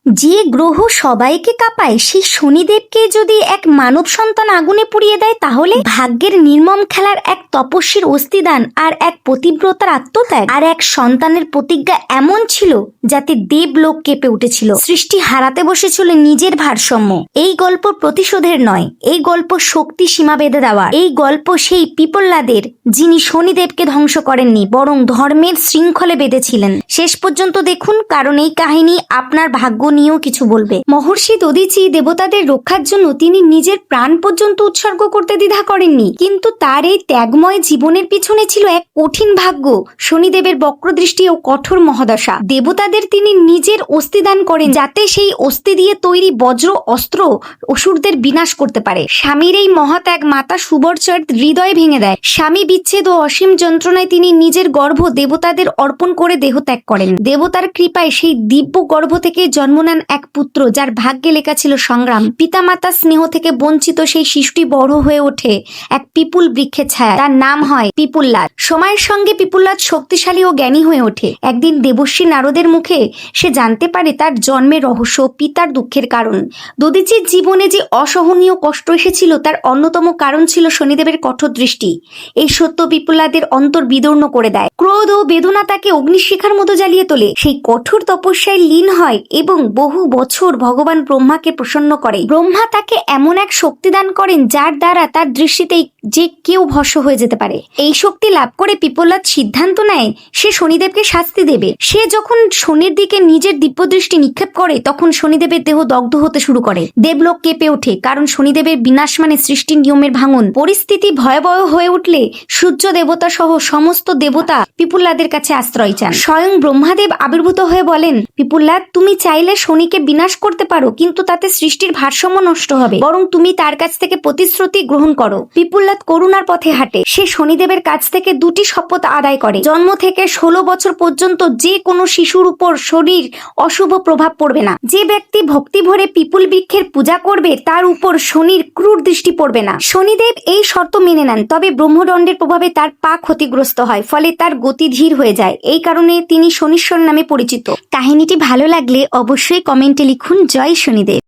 যে গ্রহ সবাইকে কাঁপায় সেই শনিদেবকে যদি এক মানব সন্তান আগুনে পুড়িয়ে দেয়, তাহলে ভাগ্যের নির্মম খেলার এক তপস্বীর অস্তিদান আর এক পতিব্রতার আত্মত্যাগ আর এক সন্তানের প্রতিজ্ঞা এমন ছিল যাতে দেবলোক কেঁপে উঠেছিল। সৃষ্টি হারাতে বসেছিল নিজের ভারসাম্য। এই গল্প প্রতিশোধের নয়, এই গল্প শক্তি সীমা বেঁধে দেওয়ার। এই গল্প সেই পিপল্লাদের যিনি শনিদেবকে ধ্বংস করেননি, বরং ধর্মের শৃঙ্খলে বেঁধেছিলেন। শেষ পর্যন্ত দেখুন, কারণ এই কাহিনী আপনার ভাগ্য নিয়েও কিছু বলবে। মহর্ষি দধিচি দেবতাদের রক্ষার জন্য তিনি নিজের প্রাণ পর্যন্ত উৎসর্গ করতে দ্বিধা করেননি, কিন্তু তার এই ত্যাগময় জীবনের পিছনে ছিল এক কঠিন ভাগ্য, শনিদেবের বক্রদৃষ্টি ও কঠোর মহাদশা। দেবতাদের তিনি নিজের অস্থি দান করেন, যাতে সেই অস্থি দিয়ে তৈরি বজ্র অস্ত্র অসুরদের বিনাশ করতে পারে। স্বামীর এই মহাত্যাগ মাতা সুবর্চর হৃদয় ভেঙে দেয়। স্বামী বিচ্ছেদ ও অসীম যন্ত্রণায় তিনি নিজের গর্ভ দেবতাদের অর্পণ করে দেহ ত্যাগ করেন। দেবতার কৃপায় সেই দিব্য গর্ভ থেকে জন্ম নেন এক পুত্র, যার ভাগ্যে লেখা ছিল সংগ্রাম। পিতামাতার স্নেহ থেকে বঞ্চিত সেই শিশুটি বড় হয়ে ওঠে এক পিপুল বৃক্ষের ছায়া। তার নাম হয় পিপুল্লাদ। সময়ের সঙ্গে পিপুল্লাদ শক্তিশালী ও জ্ঞানী হয়ে ওঠে। একদিন দেবর্ষী নারদের মুখে সে জানতে পারে তার জন্মের রহস্য, পিতার দুঃখের কারণ। দধিচির জীবনে যে অসহনীয় কষ্ট এসেছিল তার অন্যতম কারণ ছিল শনিদেবের কঠোর দৃষ্টি। এই সত্য পিপুল্লাদের অন্তর বিদীর্ণ করে দেয়। ক্রোধ ও বেদনা তাকে অগ্নিশিখার মতো জ্বালিয়ে তোলে। সেই কঠোর তপস্যায় লীন হয় এবং বহু বছর ভগবান ব্রহ্মাকে প্রসন্ন করে। ব্রহ্মা তাকে এমন এক শক্তি দান করেন যার দ্বারা তার দৃষ্টিতেই যে কেউ ভস্ম হয়ে যেতে পারে। এই শক্তি লাভ করে পিপল্লাদ সিদ্ধান্ত নেয় সে শনিদেবকে শাস্তি দেবে। সে যখন শনির দিকে নিজের দিব্যদৃষ্টি নিক্ষেপ করে, তখন শনিদেবের দেহ দগ্ধ হতে শুরু করে। দেবলোক কেঁপে ওঠে, কারণ শনিদেবের বিনাশ মানে সৃষ্টির নিয়মের ভাঙন। পরিস্থিতি ভয়াবহ হয়ে উঠলে সূর্য দেবতা সহ সমস্ত দেবতা পিপুল্লাদের কাছে আশ্রয় চান। স্বয়ং ব্রহ্মাদেব আবির্ভূত হয়ে বলেন, পিপুল্লাদ, তুমি চাইলে শনিকে বিনাশ করতে পারো, কিন্তু তাতে সৃষ্টির ভারসাম্য নষ্ট হবে। বরং তুমি তার কাছ থেকে প্রতিশ্রুতি গ্রহণ করো। পিপুল্লাদ করুণার পথে হাঁটে। সে শনিদেবের কাছ থেকে দুটি শপথ আদায় করে। জন্ম থেকে 16 বছর পর্যন্ত যে কোনো শিশুর উপর শনির অশুভ প্রভাব পড়বে না। যে ব্যক্তি ভক্তি ভরে পিপুল বৃক্ষের পূজা করবে তার উপর শনির ক্রূর দৃষ্টি পড়বে না। শনিদেব এই শর্ত মেনে নেন, তবে ব্রহ্মদণ্ডের প্রভাবে তার পা ক্ষতিগ্রস্ত হয়, ফলে তার গতি ধীর হয়ে যায়। এই কারণে তিনি শনিশ্বর নামে পরিচিত। কাহিনীটি ভালো লাগলে অবশ্যই কমেন্টে লিখুন জয় শনিদেব।